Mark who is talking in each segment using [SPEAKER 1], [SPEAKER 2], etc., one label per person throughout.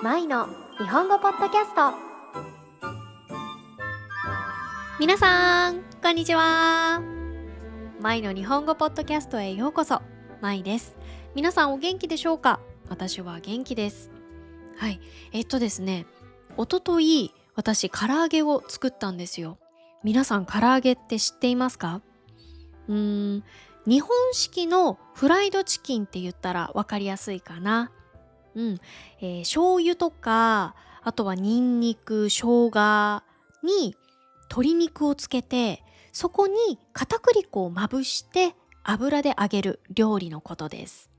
[SPEAKER 1] マイの日本語ポッドキャスト。
[SPEAKER 2] 皆さん、こんにちは。マイの日本語ポッドキャストへようこそ。マイです。皆さんお元気でしょうか？私は元気です。はい。ですね、一昨日私唐揚げを作ったんですよ。皆さん唐揚げって知っていますか？うーん、日本式のフライドチキンって言ったらわかりやすいかな。うん。醤油とか、あとはニンニク、生姜に鶏肉をつけて、そこに片栗粉をまぶして油で揚げる料理のことです。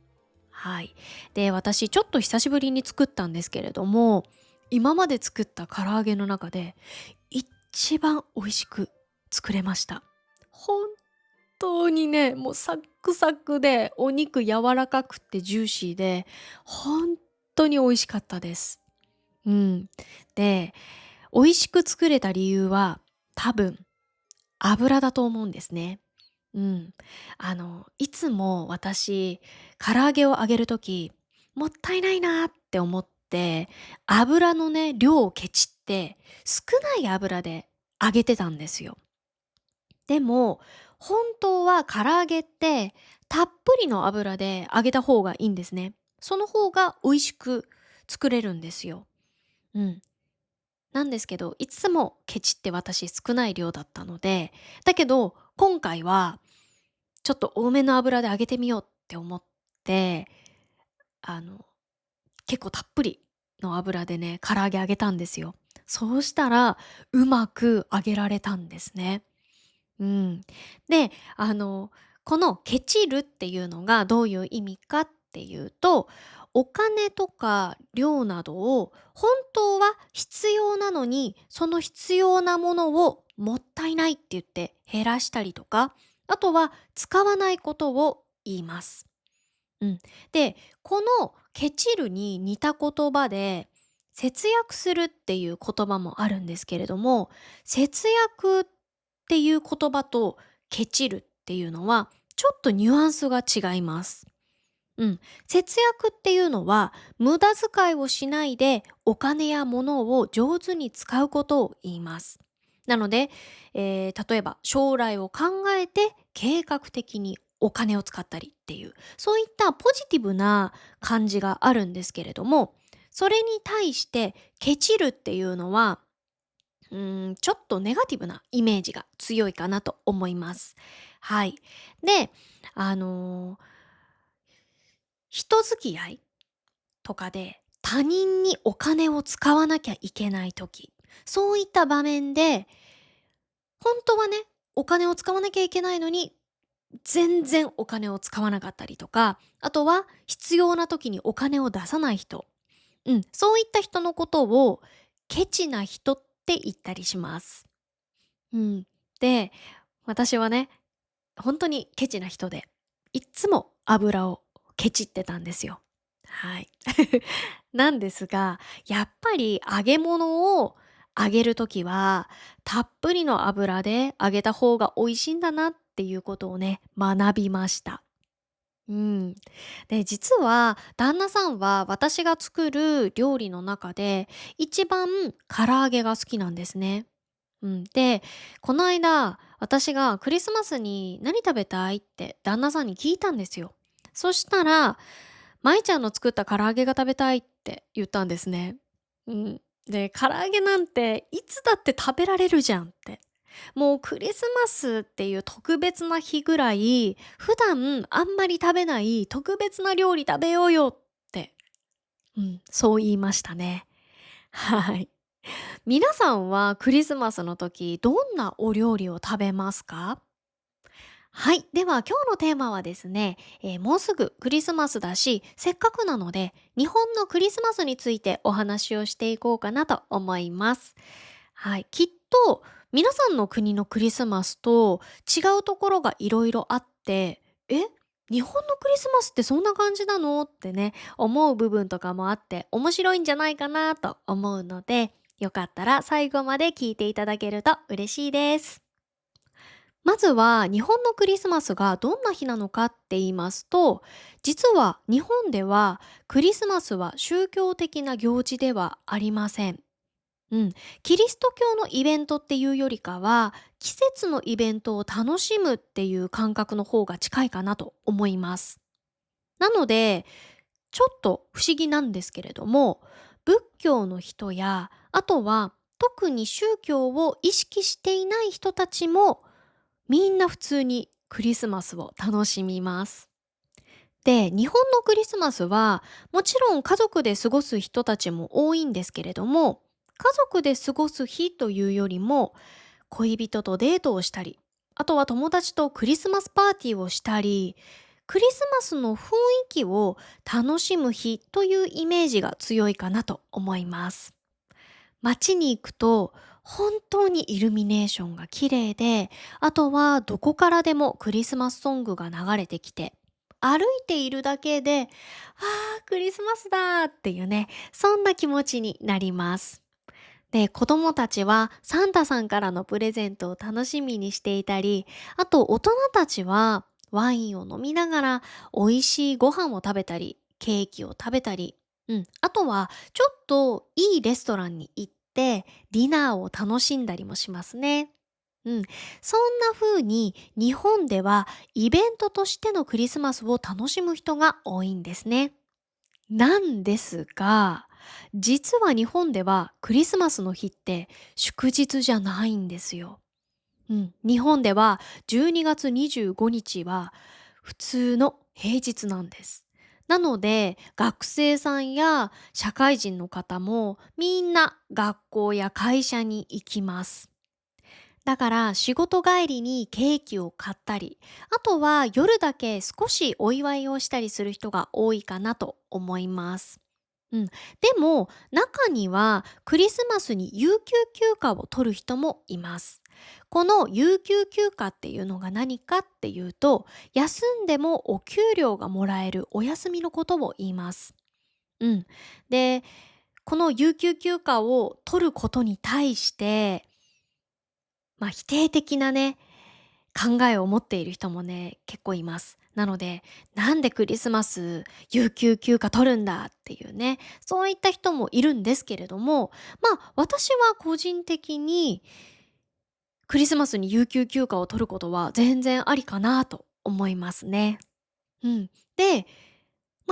[SPEAKER 2] はい。で、私ちょっと久しぶりに作ったんですけれども、今まで作った唐揚げの中で一番美味しく作れました。本当にね、もうサックサクでお肉柔らかくてジューシーで、本当に美味しかったです。うん。で、美味しく作れた理由は多分油だと思うんですね。うん。いつも私、唐揚げを揚げるとき、もったいないなって思って、油のね、量をケチって、少ない油で揚げてたんですよ。でも、本当は唐揚げって、たっぷりの油で揚げた方がいいんですね。その方が美味しく作れるんですよ。うん。なんですけど、いつもケチって私少ない量だったので、だけど今回はちょっと多めの油で揚げてみようって思って、あの、結構たっぷりの油でね、唐揚げ揚げたんですよ。そうしたら、うまく揚げられたんですね。うん。で、このケチるっていうのがどういう意味かっていうと、お金とか量などを本当は必要なのに、その必要なものをもったいないって言って減らしたりとか、あとは使わないことを言います。うん。で、このケチるに似た言葉で、節約するっていう言葉もあるんですけれども、節約っていう言葉とケチるっていうのは、ちょっとニュアンスが違います。うん。節約っていうのは、無駄遣いをしないでお金や物を上手に使うことを言います。なので、例えば将来を考えて計画的にお金を使ったりっていう、そういったポジティブな感じがあるんですけれども、それに対してケチるっていうのは、ちょっとネガティブなイメージが強いかなと思います。はい。で、あの人付き合いとかで他人にお金を使わなきゃいけない時、そういった場面で、本当はね、お金を使わなきゃいけないのに、全然お金を使わなかったりとか、あとは必要な時にお金を出さない人、そういった人のことをケチな人って言ったりします。うん。で、私はね、本当にケチな人で、いっつも油をケチってたんですよ。はい。なんですが、やっぱり揚げ物を揚げるときは、たっぷりの油で揚げた方が美味しいんだなっていうことをね、学びました。うん。で、実は旦那さんは私が作る料理の中で一番唐揚げが好きなんですね。で、この間、私がクリスマスに何食べたいって旦那さんに聞いたんですよ。そしたら、舞ちゃんの作った唐揚げが食べたいって言ったんですね。うん。で、唐揚げなんていつだって食べられるじゃんって。もうクリスマスっていう特別な日ぐらい、普段あんまり食べない特別な料理食べようよって、そう言いましたね。はい。皆さんはクリスマスの時、どんなお料理を食べますか？はい。では今日のテーマはですね、もうすぐクリスマスだし、せっかくなので、日本のクリスマスについてお話をしていこうかなと思います。はい。きっと皆さんの国のクリスマスと違うところがいろいろあって、日本のクリスマスってそんな感じなのってね、思う部分とかもあって面白いんじゃないかなと思うので、よかったら最後まで聞いていただけると嬉しいです。まずは日本のクリスマスがどんな日なのかって言いますと、実は日本ではクリスマスは宗教的な行事ではありません。うん、キリスト教のイベントっていうよりかは、季節のイベントを楽しむっていう感覚の方が近いかなと思います。なので、ちょっと不思議なんですけれども、仏教の人や、あとは特に宗教を意識していない人たちも、みんな普通にクリスマスを楽しみます。で、日本のクリスマスはもちろん家族で過ごす人たちも多いんですけれども、家族で過ごす日というよりも恋人とデートをしたり、あとは友達とクリスマスパーティーをしたり、クリスマスの雰囲気を楽しむ日というイメージが強いかなと思います。街に行くと本当にイルミネーションが綺麗で、あとはどこからでもクリスマスソングが流れてきて、歩いているだけで、クリスマスだーっていうね、そんな気持ちになります。で、子供たちはサンタさんからのプレゼントを楽しみにしていたり、あと大人たちはワインを飲みながら美味しいご飯を食べたり、ケーキを食べたり、あとはちょっといいレストランに行ってディナーを楽しんだりもしますね。うん、そんな風に日本ではイベントとしてのクリスマスを楽しむ人が多いんですね。なんですが、実は日本ではクリスマスの日って祝日じゃないんですよ。日本では12月25日は普通の平日なんです。なので学生さんや社会人の方もみんな学校や会社に行きます。だから仕事帰りにケーキを買ったり、あとは夜だけ少しお祝いをしたりする人が多いかなと思います。でも中にはクリスマスに有給休暇を取る人もいます。この有給休暇っていうのが何かっていうと、休んでもお給料がもらえるお休みのことを言います。うん。で、この有給休暇を取ることに対して、否定的なね、考えを持っている人もね、結構います。なので、なんでクリスマス有給休暇取るんだっていうね、そういった人もいるんですけれども、私は個人的にクリスマスに有給休暇を取ることは全然ありかなと思いますね。で、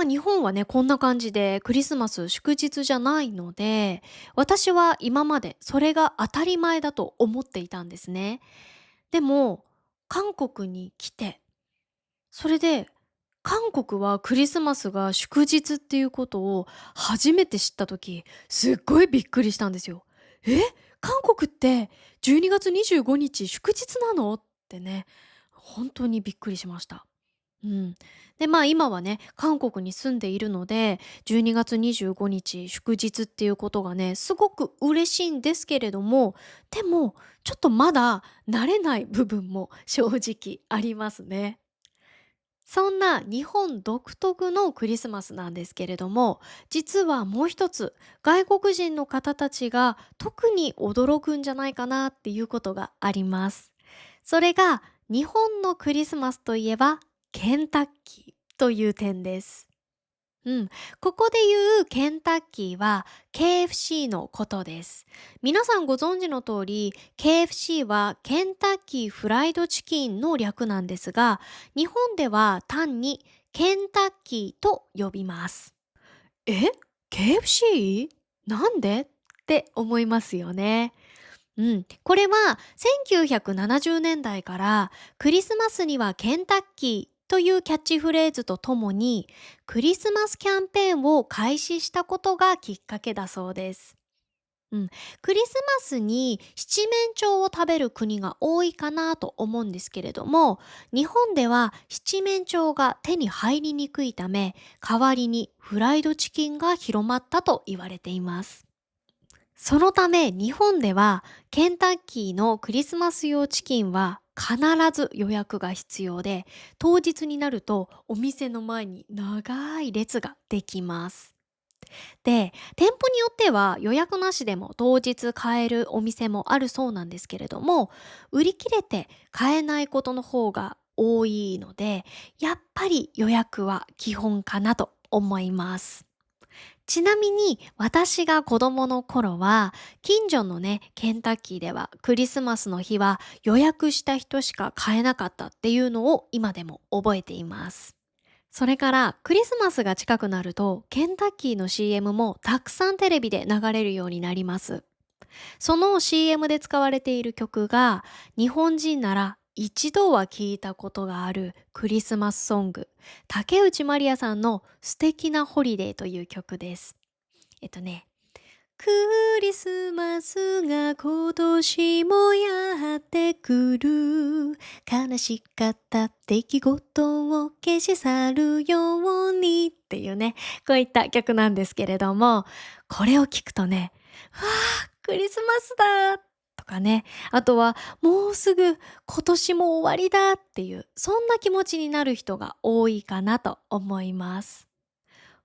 [SPEAKER 2] 日本はね、こんな感じでクリスマス祝日じゃないので、私は今までそれが当たり前だと思っていたんですね。でも、韓国に来て、それで韓国はクリスマスが祝日っていうことを初めて知った時、すっごいびっくりしたんですよ。え、韓国って12月25日祝日なのってね、本当にびっくりしました。うん。で、今はね、韓国に住んでいるので、12月25日祝日っていうことがね、すごく嬉しいんですけれども、でも、ちょっとまだ慣れない部分も正直ありますね。そんな日本独特のクリスマスなんですけれども、実はもう一つ、外国人の方たちが特に驚くんじゃないかなっていうことがあります。それが、日本のクリスマスといえば、ケンタッキーという点です。うん。ここで言うケンタッキーは KFC のことです。皆さんご存知の通り、KFC はケンタッキーフライドチキンの略なんですが、日本では単にケンタッキーと呼びます。え ?KFC? なんでって思いますよね。これは1970年代からクリスマスにはケンタッキーというキャッチフレーズとともにクリスマスキャンペーンを開始したことがきっかけだそうです。うん、クリスマスに七面鳥を食べる国が多いかなと思うんですけれども、日本では七面鳥が手に入りにくいため、代わりにフライドチキンが広まったと言われています。そのため日本ではケンタッキーのクリスマス用チキンは必ず予約が必要で、当日になるとお店の前に長い列ができます。で、店舗によっては予約なしでも当日買えるお店もあるそうなんですけれども、売り切れて買えないことの方が多いので、やっぱり予約は基本かなと思います。ちなみに私が子供の頃は近所のねケンタッキーではクリスマスの日は予約した人しか買えなかったっていうのを今でも覚えています。それからクリスマスが近くなるとケンタッキーの CM もたくさんテレビで流れるようになります。その CM で使われている曲が日本人なら一度は聞いたことがあるクリスマスソング、竹内まりやさんの素敵なホリデーという曲です。えっとね、クリスマスが今年もやってくる。悲しかった出来事を消し去るようにっていうね、こういった曲なんですけれども、これを聞くとね、わあ、クリスマスだとかね、あとはもうすぐ今年も終わりだっていう、そんな気持ちになる人が多いかなと思います。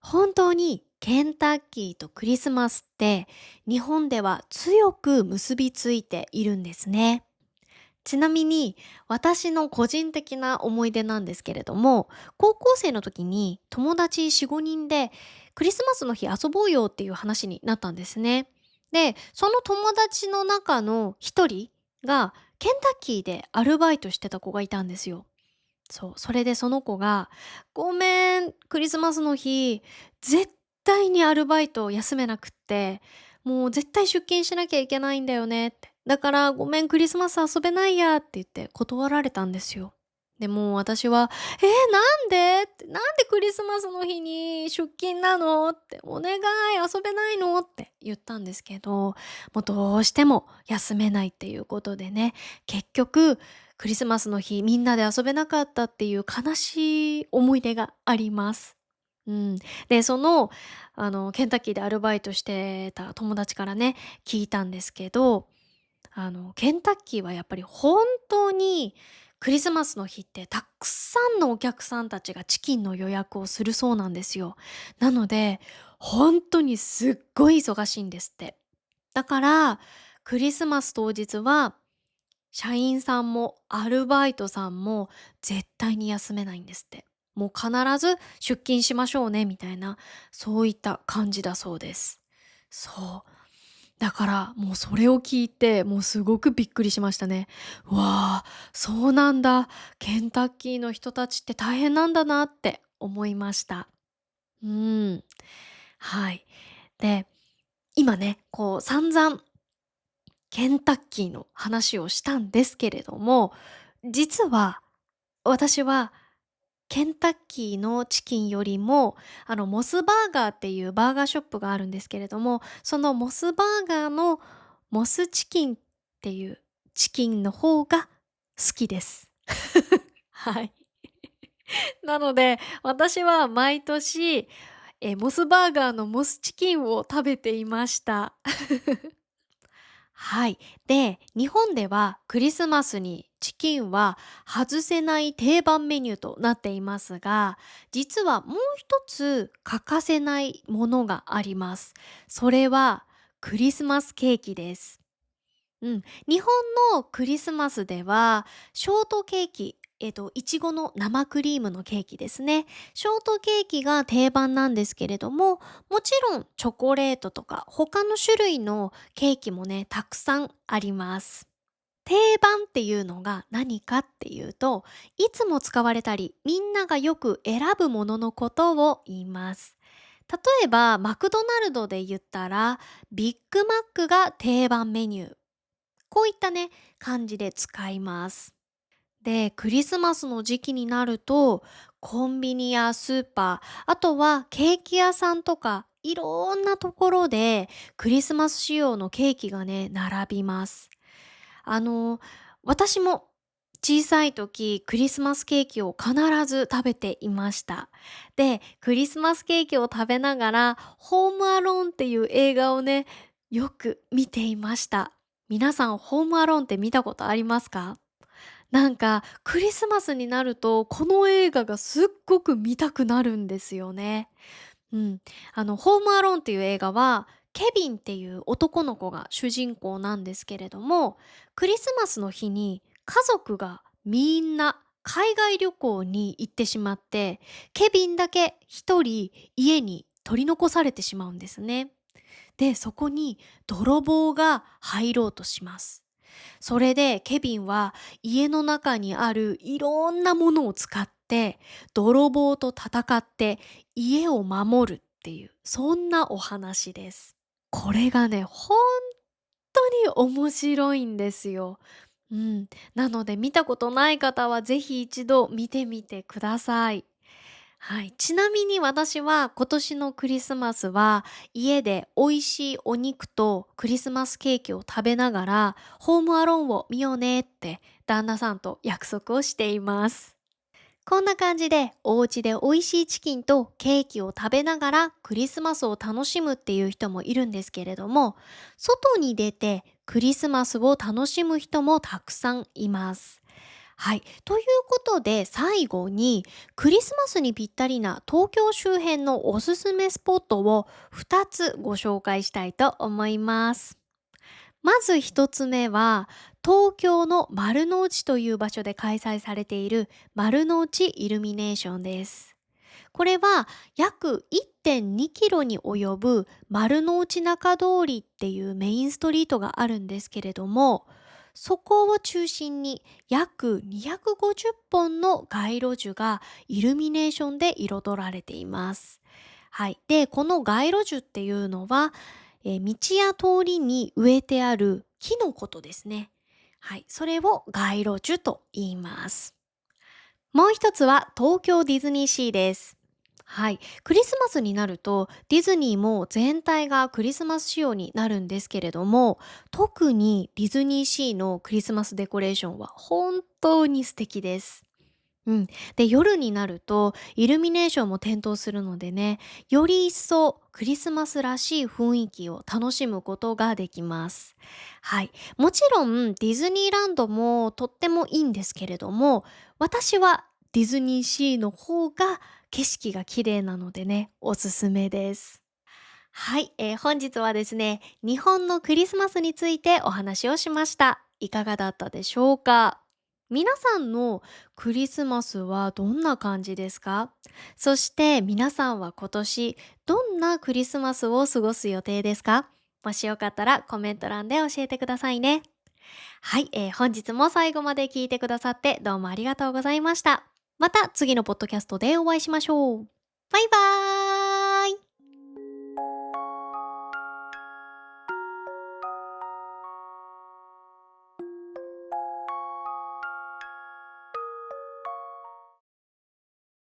[SPEAKER 2] 本当にケンタッキーとクリスマスって日本では強く結びついているんですね。ちなみに私の個人的な思い出なんですけれども、高校生の時に友達4、5人でクリスマスの日遊ぼうよっていう話になったんですね。で、その友達の中の一人がケンタッキーでアルバイトしてた子がいたんですよ。そう、それでその子が「ごめん、クリスマスの日、絶対にアルバイトを休めなくって、もう絶対出勤しなきゃいけないんだよね」って。「だからごめん、クリスマス遊べないや」って言って断られたんですよ。でも私はなんで？」って「なんでクリスマスの日に出勤なの？」って、「お願い、遊べないの？」って言ったんですけど、もうどうしても休めないっていうことでね、結局クリスマスの日みんなで遊べなかったっていう悲しい思い出があります。うん。で、ケンタッキーでアルバイトしてた友達からね、聞いたんですけど、ケンタッキーはやっぱり本当にクリスマスの日ってたくさんのお客さんたちがチキンの予約をするそうなんですよ。なので、本当にすっごい忙しいんですって。だから、クリスマス当日は社員さんもアルバイトさんも絶対に休めないんですって。もう必ず出勤しましょうねみたいな、そういった感じだそうです。そう。だからもうそれを聞いて、もうすごくびっくりしましたね。わあ、そうなんだ。ケンタッキーの人たちって大変なんだなって思いました。うん。はい。で、今ね、こう散々ケンタッキーの話をしたんですけれども、実は私はケンタッキーのチキンよりも、モスバーガーっていうバーガーショップがあるんですけれども、そのモスバーガーのモスチキンっていうチキンの方が好きです。はい。なので、私は毎年、モスバーガーのモスチキンを食べていました。はい。で、日本ではクリスマスにチキンは外せない定番メニューとなっていますが、実はもう一つ欠かせないものがあります。それはクリスマスケーキです。うん、日本のクリスマスでは、ショートケーキ、いちごの生クリームのケーキですね。ショートケーキが定番なんですけれども、もちろんチョコレートとか他の種類のケーキもね、たくさんあります。定番っていうのが何かっていうと、いつも使われたり、みんながよく選ぶもののことを言います。例えば、マクドナルドで言ったら、ビッグマックが定番メニュー。こういったね、感じで使います。で、クリスマスの時期になると、コンビニやスーパー、あとはケーキ屋さんとか、いろんなところでクリスマス仕様のケーキがね、並びます。あの、私も小さい時、クリスマスケーキを必ず食べていました。で、クリスマスケーキを食べながら、ホームアローンっていう映画をね、よく見ていました。皆さん、ホームアローンって見たことありますか？なんか、クリスマスになると、この映画がすっごく見たくなるんですよね。うん。ホームアローンっていう映画は、ケビンっていう男の子が主人公なんですけれども、クリスマスの日に家族がみんな海外旅行に行ってしまって、ケビンだけ一人家に取り残されてしまうんですね。で、そこに泥棒が入ろうとします。それでケビンは家の中にあるいろんなものを使って泥棒と戦って家を守るっていう、そんなお話です。これがね、本当に面白いんですよ。うん。なので見たことない方はぜひ一度見てみてください。はい。ちなみに私は今年のクリスマスは家で美味しいお肉とクリスマスケーキを食べながらホームアローンを見ようねって旦那さんと約束をしています。こんな感じでお家で美味しいチキンとケーキを食べながらクリスマスを楽しむっていう人もいるんですけれども、外に出てクリスマスを楽しむ人もたくさんいます。はい。ということで最後にクリスマスにぴったりな東京周辺のおすすめスポットを2つご紹介したいと思います。まず一つ目は、東京の丸の内という場所で開催されている丸の内イルミネーションです。これは約1.2キロに及ぶ丸の内中通りっていうメインストリートがあるんですけれども、そこを中心に約250本の街路樹がイルミネーションで彩られています。はい。で、この街路樹っていうのは、道や通りに植えてある木のことですね。はい。それを街路樹と言います。もう一つは東京ディズニーシーです。はい。クリスマスになるとディズニーも全体がクリスマス仕様になるんですけれども、特にディズニーシーのクリスマスデコレーションは本当に素敵です。うん。で、夜になるとイルミネーションも点灯するのでね、より一層クリスマスらしい雰囲気を楽しむことができます。はい。もちろんディズニーランドもとってもいいんですけれども、私はディズニーシーの方が景色が綺麗なのでね、おすすめです。はい、本日はですね、日本のクリスマスについてお話をしました。いかがだったでしょうか？皆さんのクリスマスはどんな感じですか？そして皆さんは今年どんなクリスマスを過ごす予定ですか？もしよかったらコメント欄で教えてくださいね。はい、本日も最後まで聞いてくださってどうもありがとうございました。また次のポッドキャストでお会いしましょう。バイバーイ。